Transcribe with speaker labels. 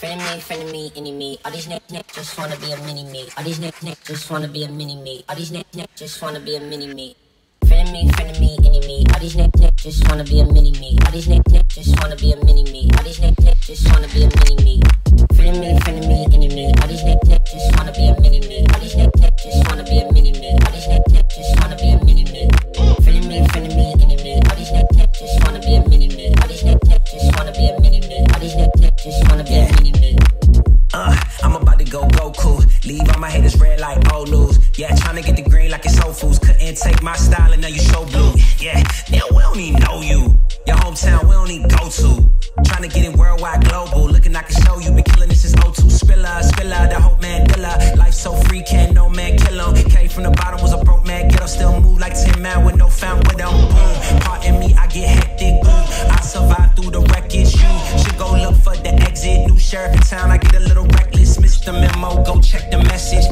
Speaker 1: Friend of me, any me. All these niggas just wanna be a mini me. All these niggas just wanna be a mini me. All these niggas just wanna be a mini me. Friend of me, any me. All these niggas just wanna be a mini me. All these niggas just wanna be a mini me. All these niggas just wanna be a mini me. Friend of me, any me. All these niggas just wanna be a mini me. All these niggas just wanna be a mini me. All these niggas just wanna be a mini me. Friend of me, any me. All these niggas just wanna be a mini me. All these niggas just wanna be a mini me. All these niggas just wanna be a mini me.
Speaker 2: I'm about to go Goku. Leave all my haters red like old news. Yeah, tryna get the green like it's Whole Foods. Couldn't take my style and now you show blue. Yeah, now we don't even know you. Your hometown, we don't even go to. Tryna get it worldwide, global. Looking, I can show you. Been killing this since '02. Spiller, the whole man killer. Life so free, can't no man kill him. Came from the bottom, was a broke man. Get up, still move like 10 man with no found with them. Boom, pardon me, I get hectic. Boom, I survive through the wreckage. You should go look for the exit. New sheriff in town, I get a little reckless. Missed the memo, go check the message.